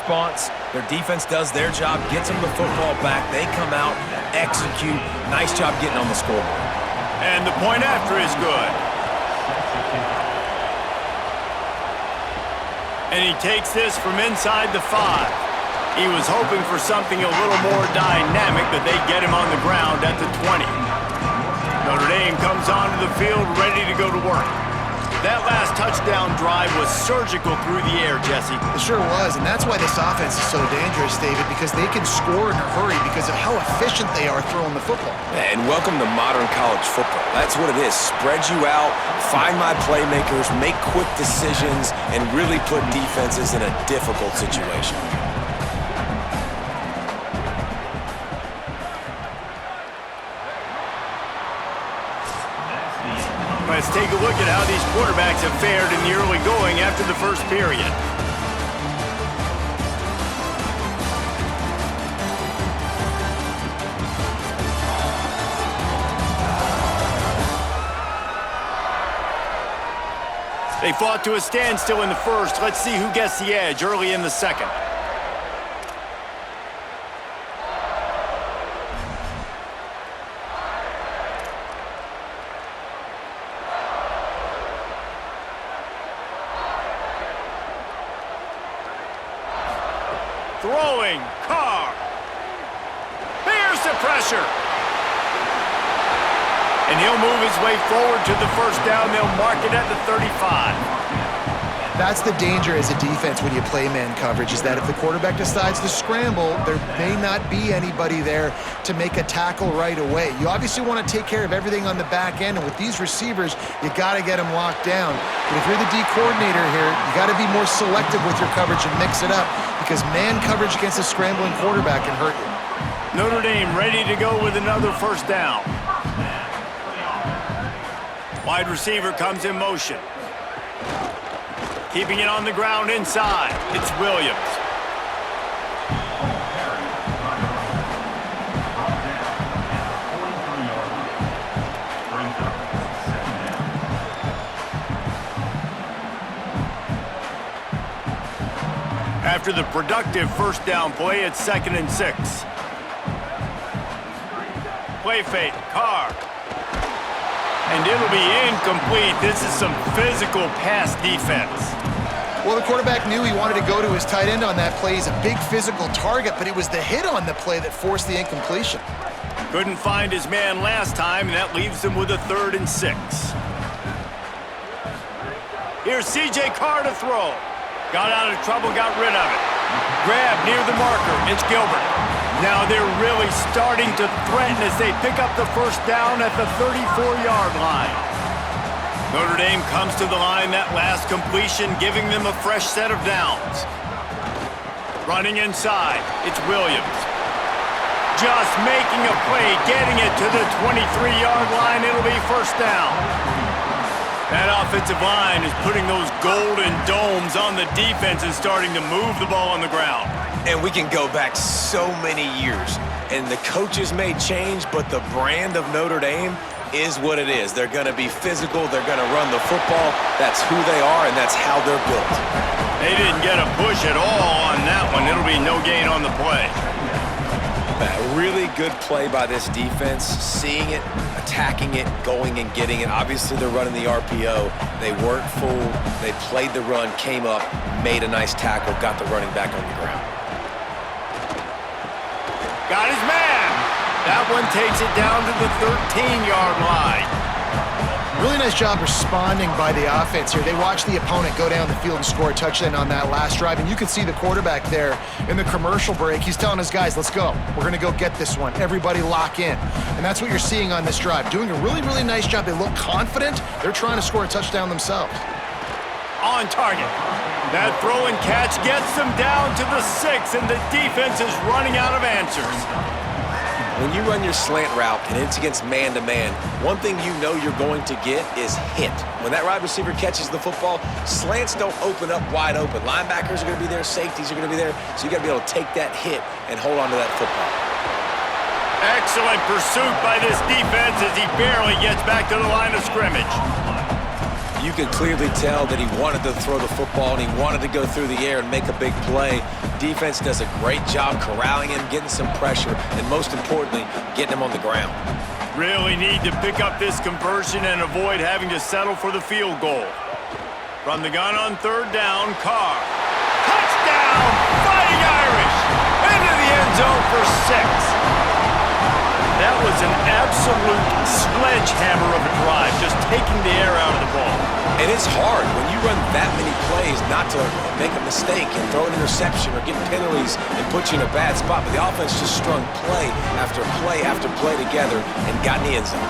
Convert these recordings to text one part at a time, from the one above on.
response. Their defense does their job, gets them the football back. They come out, execute. Nice job getting on the scoreboard. And the point after is good. And he takes this from inside the 5. He was hoping for something a little more dynamic, but they get him on the ground at the 20. Notre Dame comes onto the field ready to go to work. That last touchdown drive was surgical through the air, Jesse. It sure was, and that's why this offense is so dangerous, David, because they can score in a hurry because of how efficient they are throwing the football. And welcome to modern college football. That's what it is. Spread you out, find my playmakers, make quick decisions, and really put defenses in a difficult situation. Let's take a look at how these quarterbacks have fared in the early going after the first period. They fought to a standstill in the first. Let's see who gets the edge early in the second. Throwing, Carr. There's the pressure. And he'll move his way forward to the first down. They'll mark it at the 35. That's the danger as a defense when you play man coverage, is that if the quarterback decides to scramble, there may not be anybody there to make a tackle right away. You obviously want to take care of everything on the back end, and with these receivers, you got to get them locked down. But if you're the D coordinator here, you got to be more selective with your coverage and mix it up, because man coverage against a scrambling quarterback can hurt you. Notre Dame ready to go with another first down. Wide receiver comes in motion. Keeping it on the ground inside. It's Williams. After the productive first down play, it's 2nd and 6. Play fake, Carr. And it'll be incomplete. This is some physical pass defense. Well, the quarterback knew he wanted to go to his tight end on that play. He's a big physical target, but it was the hit on the play that forced the incompletion. Couldn't find his man last time, and that leaves him with a 3rd and 6. Here's C.J. Carr to throw. Got out of trouble, got rid of it. Grab near the marker. It's Gilbert. Now they're really starting to threaten as they pick up the first down at the 34-yard line. Notre Dame comes to the line that last completion, giving them a fresh set of downs. Running inside, it's Williams. Just making a play, getting it to the 23-yard line. It'll be first down. That offensive line is putting those golden domes on the defense and starting to move the ball on the ground. And we can go back so many years, and the coaches may change, but the brand of Notre Dame is what it is. They're going to be physical. They're going to run the football. That's who they are, and that's how they're built. They didn't get a push at all on that one. It'll be no gain on the play. A really good play by this defense, seeing it, attacking it, going and getting it. Obviously, they're running the RPO. They weren't fooled. They played the run, came up, made a nice tackle, got the running back on the ground. Got his man. That one takes it down to the 13-yard line. Really nice job responding by the offense here. They watched the opponent go down the field and score a touchdown on that last drive, and you can see the quarterback there in the commercial break. He's telling his guys, let's go. We're going to go get this one. Everybody lock in. And that's what you're seeing on this drive. Doing a really, really nice job. They look confident. They're trying to score a touchdown themselves. On target. That throw and catch gets them down to the 6, and the defense is running out of answers. When you run your slant route and it's against man-to-man, one thing you know you're going to get is hit. When that wide receiver catches the football, slants don't open up wide open. Linebackers are going to be there, safeties are going to be there, so you got to be able to take that hit and hold on to that football. Excellent pursuit by this defense as he barely gets back to the line of scrimmage. You can clearly tell that he wanted to throw the football and he wanted to go through the air and make a big play. Defense does a great job corralling him, getting some pressure, and most importantly, getting him on the ground. Really need to pick up this conversion and avoid having to settle for the field goal. From the gun on third down, Carr. Touchdown! Fighting Irish! Into the end zone for 6. That was an absolute sledgehammer of a drive, just taking the air out of the ball. And it's hard when you run that many plays not to make a mistake and throw an interception or get penalties and put you in a bad spot. But the offense just strung play after play after play together and got in the end zone.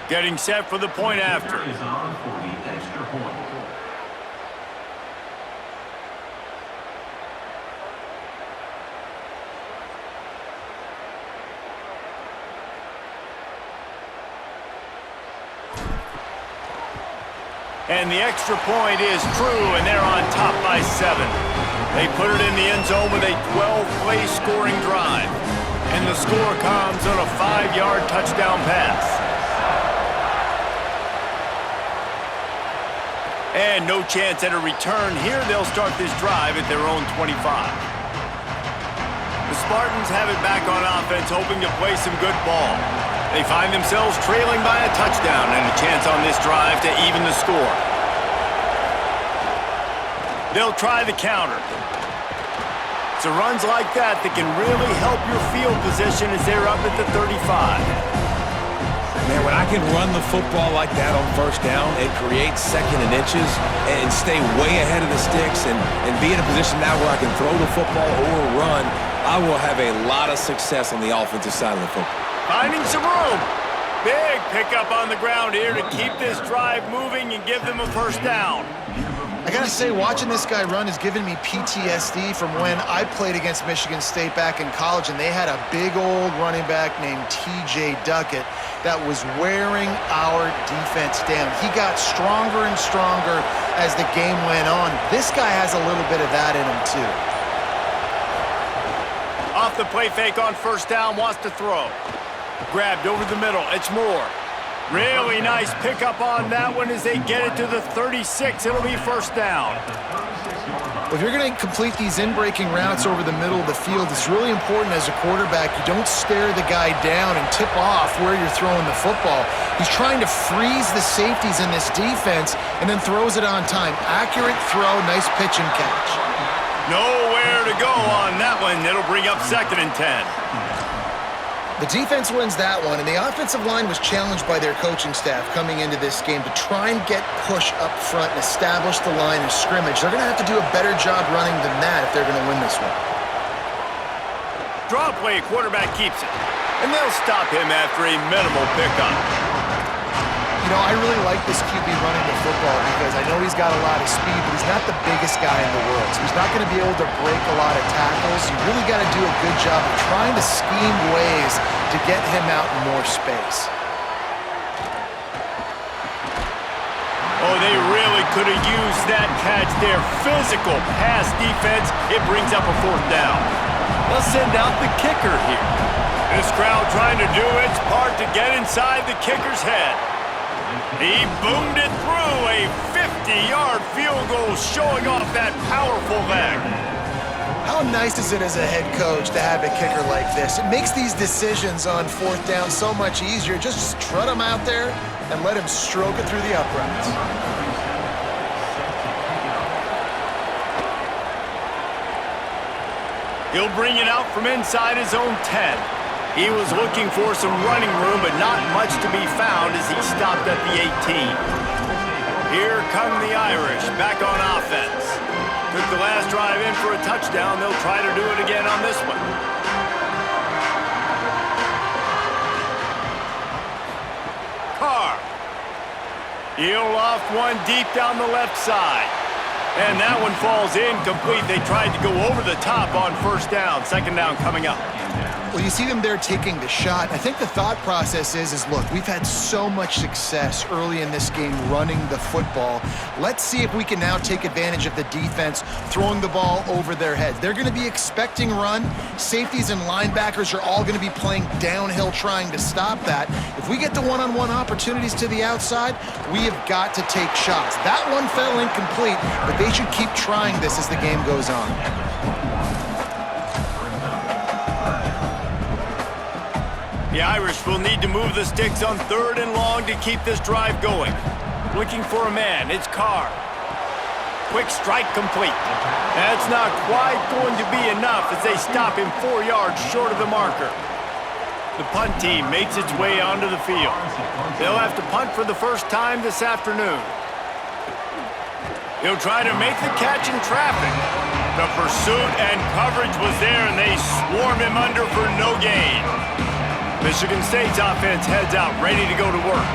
Getting set for the point after. And the extra point is true, and they're on top by 7. They put it in the end zone with a 12-play scoring drive. And the score comes on a 5-yard touchdown pass. And no chance at a return here. They'll start this drive at their own 25. The Spartans have it back on offense, hoping to play some good ball. They find themselves trailing by a touchdown and a chance on this drive to even the score. They'll try the counter. It's runs like that that can really help your field position as they're up at the 35. Man, when I can run the football like that on first down, it creates second and inches and stay way ahead of the sticks and be in a position now where I can throw the football or run, I will have a lot of success on the offensive side of the football. Finding some room. Big pickup on the ground here to keep this drive moving and give them a first down. I gotta say, watching this guy run has given me PTSD from when I played against Michigan State back in college, and they had a big old running back named T.J. Duckett that was wearing our defense down. He got stronger and stronger as the game went on. This guy has a little bit of that in him, too. Off the play fake on first down, wants to throw. Grabbed over the middle, it's Moore. Really nice pickup on that one as they get it to the 36. It'll be first down. If you're going to complete these in-breaking routes over the middle of the field, it's really important as a quarterback you don't stare the guy down and tip off where you're throwing the football. He's trying to freeze the safeties in this defense and then throws it on time. Accurate throw, nice pitch and catch. Nowhere to go on that one. It'll bring up 2nd and 10. The defense wins that one, and the offensive line was challenged by their coaching staff coming into this game to try and get push up front and establish the line of scrimmage. They're going to have to do a better job running than that if they're going to win this one. Draw play, quarterback keeps it. And they'll stop him after a minimal pickup. You know, I really like this QB running the football because I know he's got a lot of speed, but he's not the biggest guy in the world. So he's not going to be able to break a lot of tackles. You really got to do a good job of trying to scheme ways to get him out in more space. Oh, they really could have used that catch there. Physical pass defense. It brings up a 4th down. They'll send out the kicker here. This crowd trying to do its part to get inside the kicker's head. He boomed it through a 50-yard field goal, showing off that powerful leg. How nice is it as a head coach to have a kicker like this? It makes these decisions on 4th down so much easier. Just trot him out there and let him stroke it through the uprights. He'll bring it out from inside his own 10. He was looking for some running room, but not much to be found as he stopped at the 18. Here come the Irish, back on offense. Took the last drive in for a touchdown. They'll try to do it again on this one. Carr. He'll loft one deep down the left side. And that one falls incomplete. They tried to go over the top on first down. 2nd down coming up. Well, you see them there taking the shot. I think the thought process is look, we've had so much success early in this game running the football. Let's see if we can now take advantage of the defense throwing the ball over their heads. They're going to be expecting run. Safeties and linebackers are all going to be playing downhill trying to stop that. If we get the one-on-one opportunities to the outside, we have got to take shots. That one fell incomplete, but they should keep trying this as the game goes on. The Irish will need to move the sticks on 3rd and long to keep this drive going. Looking for a man, it's Carr. Quick strike complete. That's not quite going to be enough as they stop him 4 yards short of the marker. The punt team makes its way onto the field. They'll have to punt for the first time this afternoon. He'll try to make the catch in traffic. The pursuit and coverage was there, and they swarm him under for no gain. Michigan State's offense heads out, ready to go to work.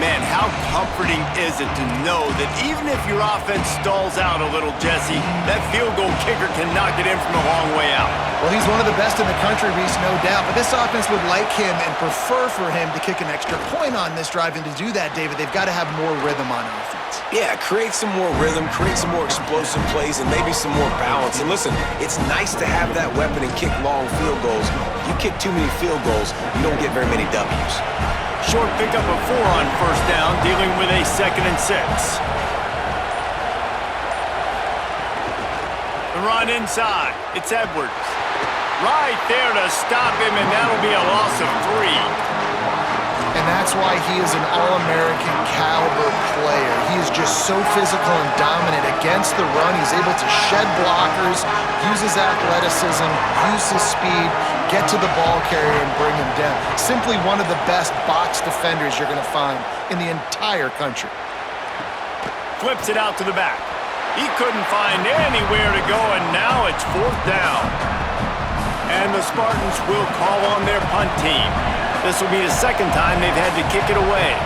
Man, how comforting is it to know that even if your offense stalls out a little, Jesse, that field goal kicker can knock it in from a long way out. Well, he's one of the best in the country, Reese, no doubt. But this offense would like him and prefer for him to kick an extra point on this drive. And to do that, David, they've got to have more rhythm on offense. Yeah, create some more rhythm, create some more explosive plays, and maybe some more balance. And listen, it's nice to have that weapon and kick long field goals. You kick too many field goals, you don't get very many W's. Short pickup of 4 on first down, dealing with a 2nd and 6. The run inside. It's Edwards. Right there to stop him, and that'll be a loss of 3. And that's why he is an All-American caliber player. He is just so physical and dominant against the run. He's able to shed blockers, use his athleticism, use his speed, get to the ball carrier and bring him down. Simply one of the best box defenders you're going to find in the entire country. Flips it out to the back. He couldn't find anywhere to go, and now it's 4th down. And the Spartans will call on their punt team. This will be the 2nd time they've had to kick it away.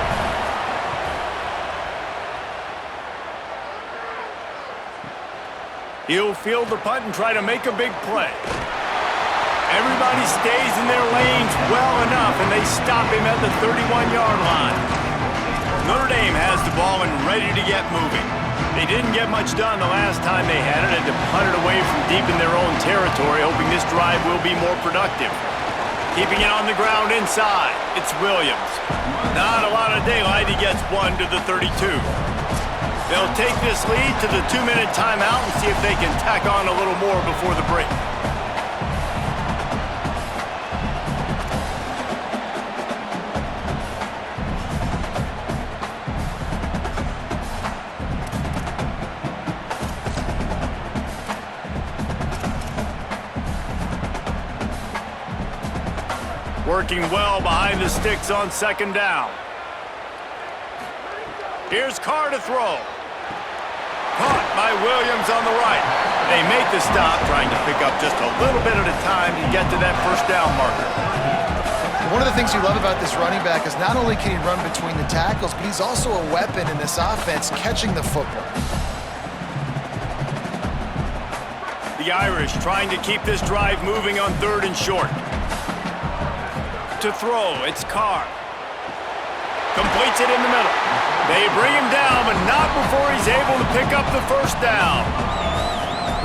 He'll field the punt and try to make a big play. Everybody stays in their lanes well enough, and they stop him at the 31-yard line. Notre Dame has the ball and ready to get moving. They didn't get much done the last time they had it, and to punt it away from deep in their own territory, hoping this drive will be more productive. Keeping it on the ground inside, it's Williams. Not a lot of daylight, he gets 1 to the 32. They'll take this lead to the 2-minute timeout and see if they can tack on a little more before the break. Working well behind the sticks on 2nd down. Here's Carr to throw. Caught by Williams on the right. They make the stop, trying to pick up just a little bit at a time to get to that 1st down marker. One of the things you love about this running back is not only can he run between the tackles, but he's also a weapon in this offense catching the football. The Irish trying to keep this drive moving on 3rd and short. To throw, it's Carr. Completes it in the middle. They bring him down, but not before he's able to pick up the 1st down.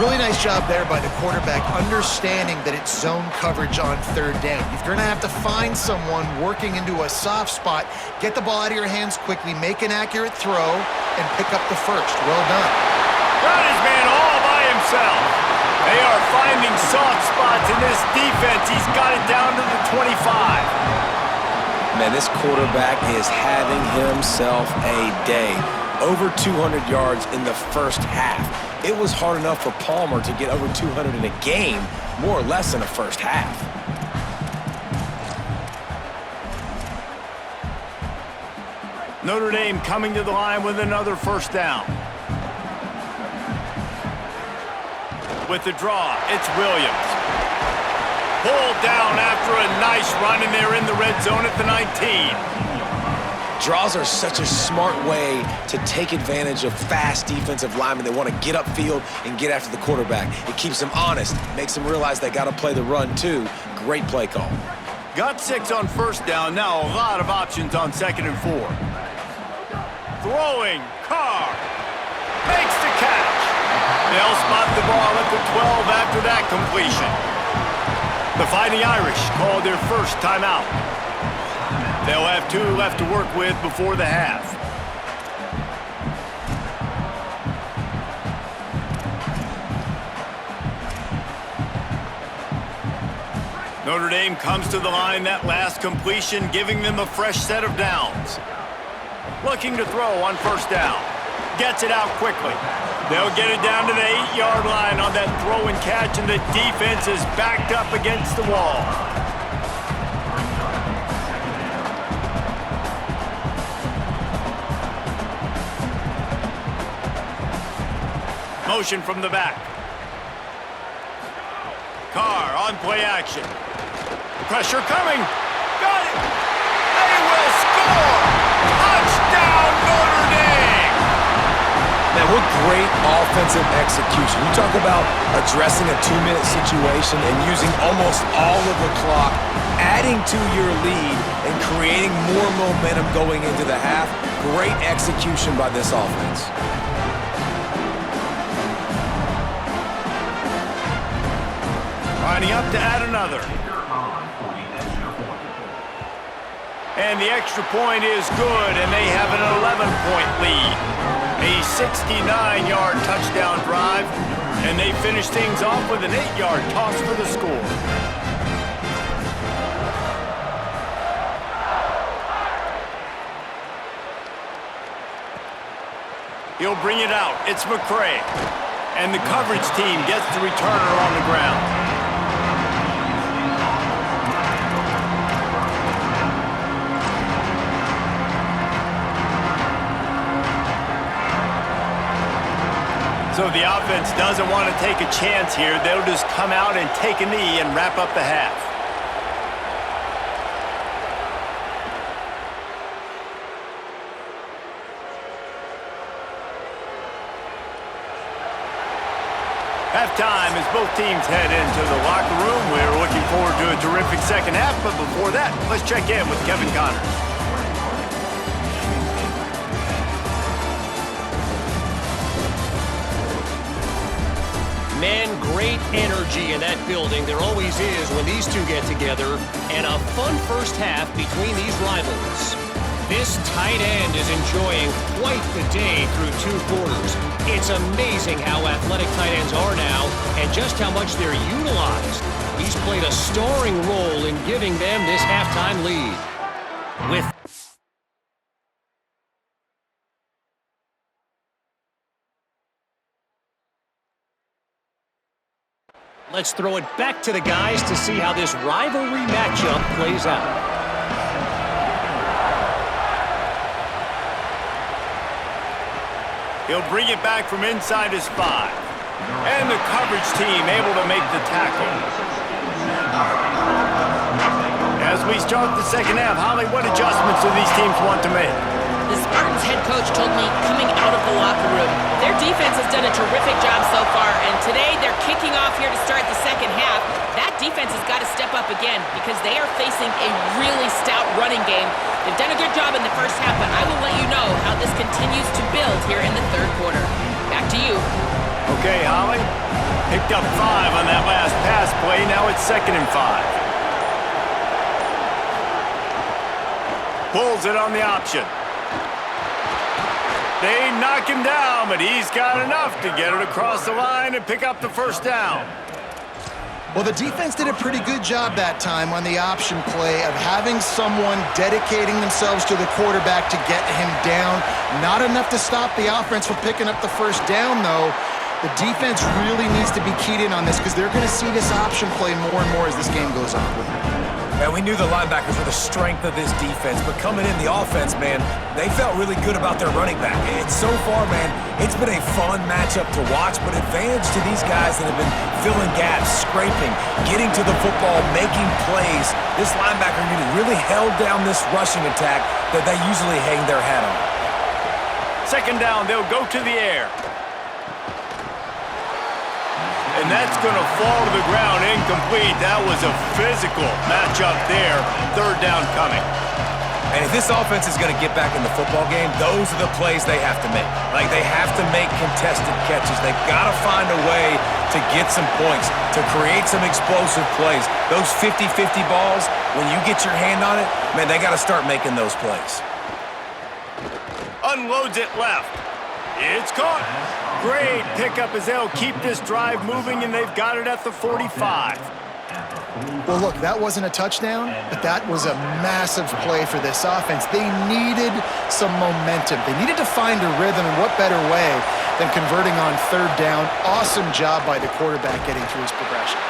Really nice job there by the quarterback, understanding that it's zone coverage on 3rd down. You're going to have to find someone working into a soft spot, get the ball out of your hands quickly, make an accurate throw, and pick up the 1st. Well done. Got his man all by himself. They are finding soft spots in this defense. He's got it down to the 25. Man, this quarterback is having himself a day. Over 200 yards in the 1st half. It was hard enough for Palmer to get over 200 in a game, more or less in the 1st half. Notre Dame coming to the line with another 1st down. With the draw, it's Williams. Pulled down after a nice run, and they're in the red zone at the 19. Draws are such a smart way to take advantage of fast defensive linemen. They want to get upfield and get after the quarterback. It keeps them honest, makes them realize they got to play the run too. Great play call. Got 6 on first down. Now a lot of options on 2nd and 4. Throwing. Carr makes the catch. They'll spot the ball at the 12 after that completion. The Fighting Irish called their first timeout. They'll have 2 left to work with before the half. Notre Dame comes to the line that last completion, giving them a fresh set of downs. Looking to throw on first down. Gets it out quickly. They'll get it down to the 8-yard line on that throw and catch, and the defense is backed up against the wall. Motion from the back. Carr on play action. Pressure coming. Got it. They will score. Touchdown, Notre Dame. Man, what great offensive execution. You talk about addressing a 2-minute situation and using almost all of the clock, adding to your lead and creating more momentum going into the half. Great execution by this offense. Lining up to add another. And the extra point is good, and they have an 11-point lead. A 69-yard touchdown drive, and they finish things off with an 8-yard toss for the score. He'll bring it out. It's McCray. And the coverage team gets the returner on the ground. So the offense doesn't want to take a chance here. They'll just come out and take a knee and wrap up the half. Halftime as both teams head into the locker room. We're looking forward to a terrific second half, but before that, let's check in with Kevin Connors. Man, great energy in that building. There always is when these two get together. And a fun first half between these rivals. This tight end is enjoying quite the day through 2 quarters. It's amazing how athletic tight ends are now and just how much they're utilized. He's played a starring role in giving them this halftime lead. Let's throw it back to the guys to see how this rivalry matchup plays out. He'll bring it back from inside his 5. And the coverage team able to make the tackle. As we start the second half, Holly, what adjustments do these teams want to make? The Spartans head coach told me coming out of the locker room, their defense has done a terrific job so far, and today they're kicking off here to start the second half. That defense has got to step up again because they are facing a really stout running game. They've done a good job in the first half, but I will let you know how this continues to build here in the third quarter. Back to you. Okay, Holly. Picked up 5 on that last pass play. Now it's 2nd and 5. Pulls it on the option. They knock him down, but he's got enough to get it across the line and pick up the first down. Well, the defense did a pretty good job that time on the option play of having someone dedicating themselves to the quarterback to get him down. Not enough to stop the offense from picking up the first down, though. The defense really needs to be keyed in on this because they're going to see this option play more and more as this game goes on. And we knew the linebackers were the strength of this defense, but coming in the offense, man, they felt really good about their running back. And so far, man, it's been a fun matchup to watch, but advantage to these guys that have been filling gaps, scraping, getting to the football, making plays. This linebacker unit really held down this rushing attack that they usually hang their hat on. Second down, they'll go to the air. And that's going to fall to the ground incomplete. That was a physical matchup there. Third down coming. And if this offense is going to get back in the football game, those are the plays they have to make. Like, they have to make contested catches. They've got to find a way to get some points, to create some explosive plays. Those 50-50 balls, when you get your hand on it, man, they got to start making those plays. Unloads it left. It's caught. Great pickup as they'll keep this drive moving, and they've got it at the 45. Well, look, that wasn't a touchdown, but that was a massive play for this offense. They needed some momentum. They needed to find a rhythm, and what better way than converting on third down. Awesome job by the quarterback getting through his progression.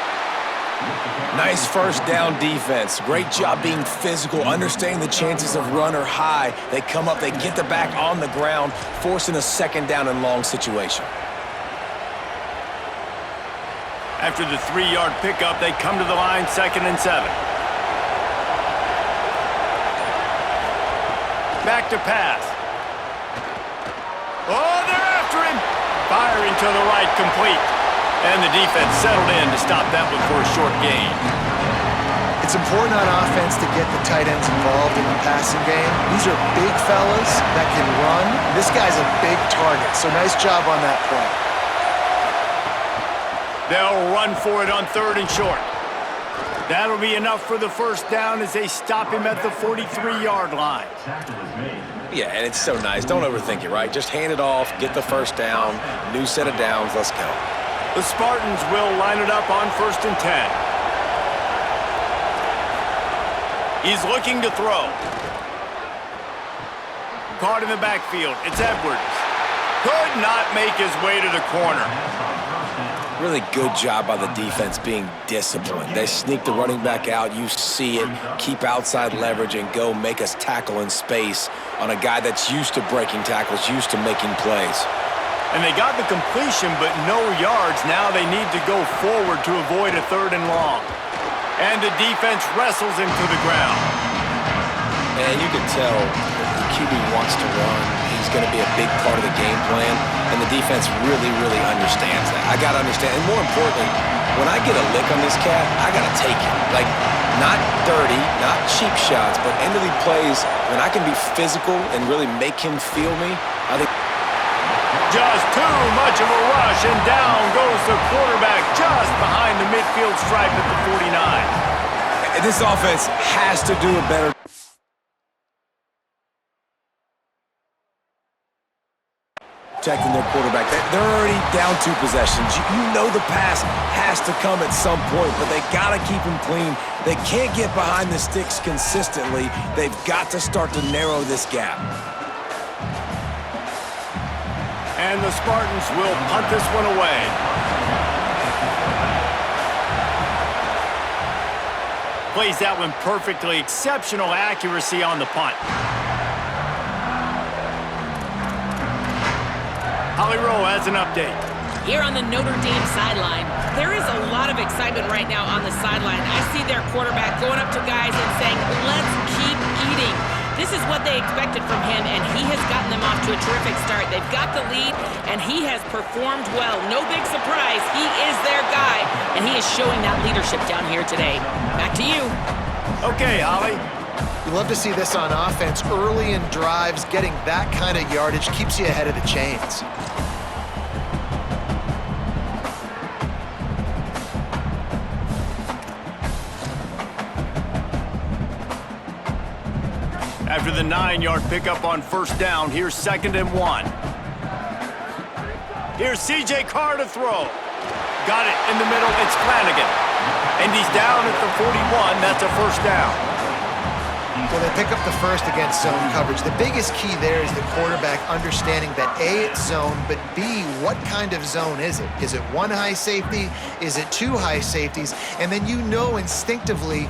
Nice first down defense. Great job being physical, understanding the chances of run are high. They come up, they get the back on the ground, forcing a second down and long situation. After the 3-yard pickup, they come to the line, 2nd and 7. Back to pass. Oh, they're after him. Firing to the right, complete. And the defense settled in to stop that one for a short gain. It's important on offense to get the tight ends involved in the passing game. These are big fellas that can run. This guy's a big target, so nice job on that play. They'll run for it on 3rd and short. That'll be enough for the first down as they stop him at the 43-yard line. Yeah, and it's so nice. Don't overthink it, right? Just hand it off, get the first down, new set of downs, let's go. The Spartans will line it up on 1st and 10. He's looking to throw. Caught in the backfield. It's Edwards. Could not make his way to the corner. Really good job by the defense being disciplined. They sneak the running back out. You see it. Keep outside leverage and go make us tackle in space on a guy that's used to breaking tackles, used to making plays. And they got the completion, but no yards. Now they need to go forward to avoid a 3rd and long. And the defense wrestles him to the ground. And you can tell the QB wants to run. He's going to be a big part of the game plan, and the defense really, really understands that. I got to understand, and more importantly, when I get a lick on this cat, I got to take it. Like, not dirty, not cheap shots, but end-of-the plays, when I can be physical and really make him feel me, I think. Just too much of a rush, and down goes the quarterback just behind the midfield stripe at the 49. This offense has to do a better protecting their quarterback. They're already down 2 possessions. You know the pass has to come at some point, but they got to keep him clean. They can't get behind the sticks consistently. They've got to start to narrow this gap. And the Spartans will punt this one away. Plays that one perfectly. Exceptional accuracy on the punt. Holly Rowe has an update. Here on the Notre Dame sideline, there is a lot of excitement right now on the sideline. I see their quarterback going up to guys and saying, let's keep eating. This is what they expected from him, and he has gotten them off to a terrific start. They've got the lead, and he has performed well. No big surprise. He is their guy, and he is showing that leadership down here today. Back to you. Okay, Holly. You love to see this on offense. Early in drives, getting that kind of yardage keeps you ahead of the chains. After the 9-yard pickup on 1st down, here's 2nd and 1. Here's C.J. Carr to throw. Got it in the middle. It's Flanagan. And he's down at the 41. That's a 1st down. Well, they pick up the first against zone coverage. The biggest key there is the quarterback understanding that A, it's zone, but B, what kind of zone is it? Is it one high safety? Is it two high safeties? And then you know instinctively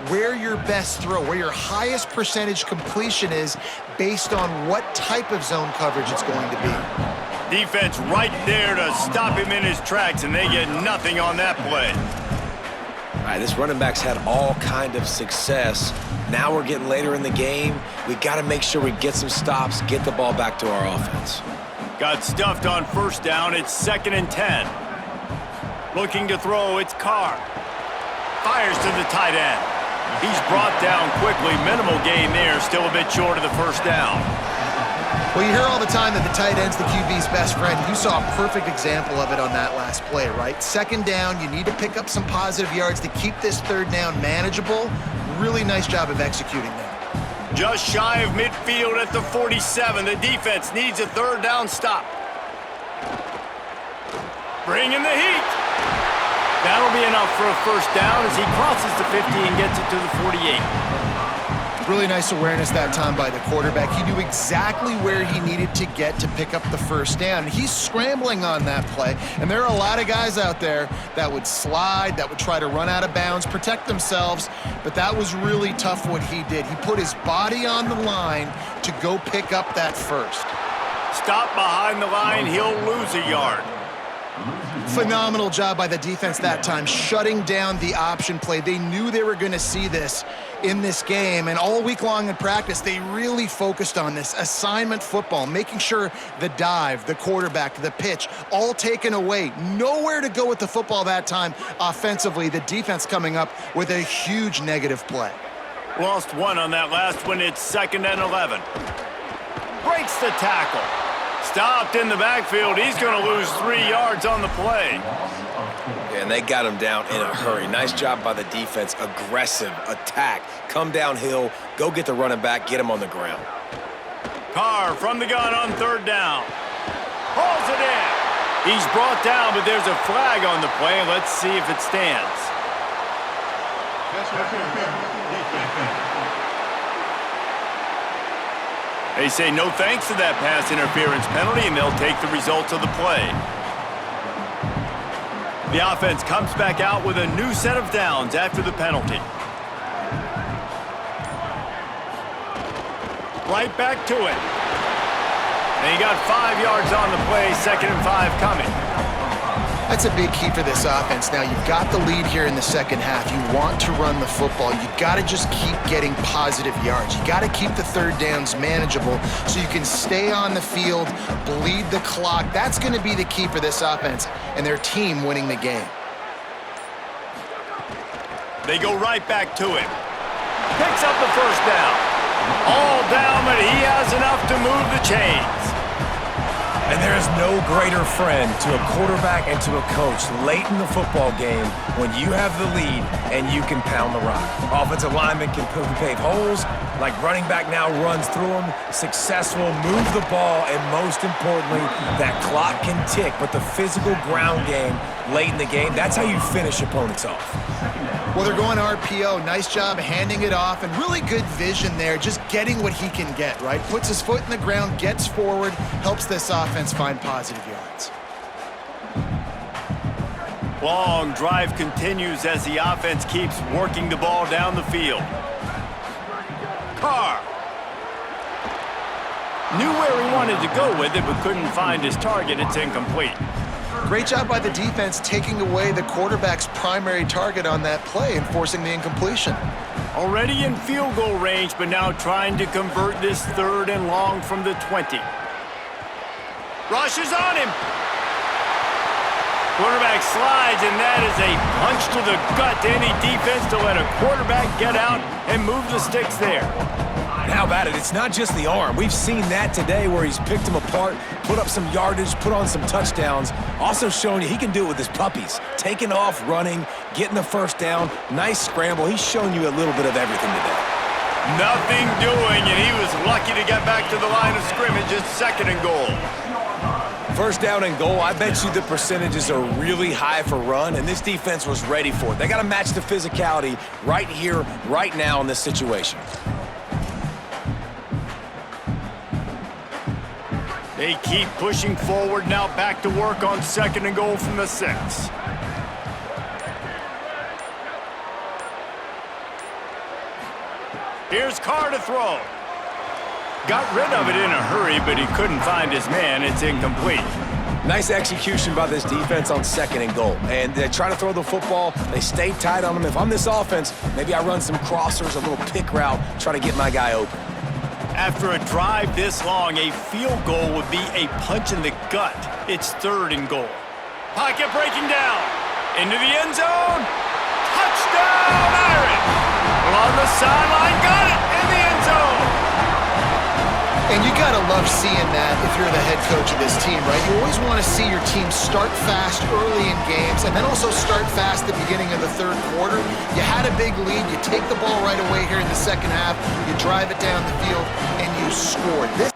where your best throw, where your highest percentage completion is based on what type of zone coverage it's going to be. Defense right there to stop him in his tracks, and they get nothing on that play. All right, this running back's had all kind of success. Now we're getting later in the game. We got to make sure we get some stops, get the ball back to our offense. Got stuffed on first down. It's 2nd and 10. Looking to throw, it's Carr. Fires to the tight end. He's brought down quickly. Minimal gain there, still a bit short of the first down. Well, you hear all the time that the tight end's the QB's best friend. You saw a perfect example of it on that last play, right? 2nd down, you need to pick up some positive yards to keep this 3rd down manageable. Really nice job of executing that. Just shy of midfield at the 47. The defense needs a 3rd down stop. Bringing the heat. That'll be enough for a first down as he crosses the 50 and gets it to the 48. Really nice awareness that time by the quarterback. He knew exactly where he needed to get to pick up the first down. And he's scrambling on that play. And there are a lot of guys out there that would slide, that would try to run out of bounds, protect themselves. But that was really tough what he did. He put his body on the line to go pick up that first. Stop behind the line, he'll lose a yard. Phenomenal job by the defense that time, shutting down the option play. They knew they were going to see this in this game, and all week long in practice, they really focused on this assignment football, making sure the dive, the quarterback, the pitch, all taken away. Nowhere to go with the football that time offensively. The defense coming up with a huge negative play. Lost one on that last one. It's 2nd and 11. Breaks the tackle. Stopped in the backfield. He's going to lose 3 yards on the play. And they got him down in a hurry. Nice job by the defense. Aggressive attack. Come downhill. Go get the running back. Get him on the ground. Carr from the gun on 3rd down. Hauls it in. He's brought down, but there's a flag on the play. Let's see if it stands. They say no thanks to that pass interference penalty, and they'll take the results of the play. The offense comes back out with a new set of downs after the penalty. Right back to it. And he got 5 yards on the play, 2nd and 5 coming. That's a big key for this offense. Now, you've got the lead here in the second half. You want to run the football. You got to just keep getting positive yards. You got to keep the 3rd downs manageable so you can stay on the field, bleed the clock. That's going to be the key for this offense and their team winning the game. They go right back to him. Picks up the first down. All down, but he has enough to move the chains. And there is no greater friend to a quarterback and to a coach late in the football game when you have the lead and you can pound the rock. Offensive linemen can pave holes, like running back now runs through them, successful, move the ball, and most importantly, that clock can tick. But the physical ground game late in the game, that's how you finish opponents off. Well, they're going RPO. Nice job handing it off, and really good vision there, just getting what he can get, right? Puts his foot in the ground, gets forward, helps this offense find positive yards. Long drive continues as the offense keeps working the ball down the field. Carr knew where he wanted to go with it, but couldn't find his target. It's incomplete. Great job by the defense taking away the quarterback's primary target on that play and forcing the incompletion. Already in field goal range, but now trying to convert this 3rd and long from the 20. Rushes on him. Quarterback slides, and that is a punch to the gut to any defense to let a quarterback get out and move the sticks there. And how about it? It's not just the arm. We've seen that today where he's picked them apart, put up some yardage, put on some touchdowns. Also showing you he can do it with his puppies. Taking off, running, getting the first down. Nice scramble. He's shown you a little bit of everything today. Nothing doing, and he was lucky to get back to the line of scrimmage at 2nd and goal. First down and goal, I bet you the percentages are really high for run, and this defense was ready for it. They got to match the physicality right here, right now in this situation. They keep pushing forward, now back to work on 2nd and goal from the 6. Here's Carr to throw. Got rid of it in a hurry, but he couldn't find his man. It's incomplete. Nice execution by this defense on 2nd and goal. And they try to throw the football. They stay tight on them. If I'm this offense, maybe I run some crossers, a little pick route, try to get my guy open. After a drive this long, a field goal would be a punch in the gut. It's 3rd and goal. Pocket breaking down. Into the end zone. Touchdown, Irish! On the sideline, got it in the end zone. And you gotta love seeing that if you're the head coach of this team, right? You always want to see your team start fast early in games and then also start fast at the beginning of the 3rd quarter. You had a big lead, you take the ball right away here in the 2nd half, you drive it down the field, and you scored. This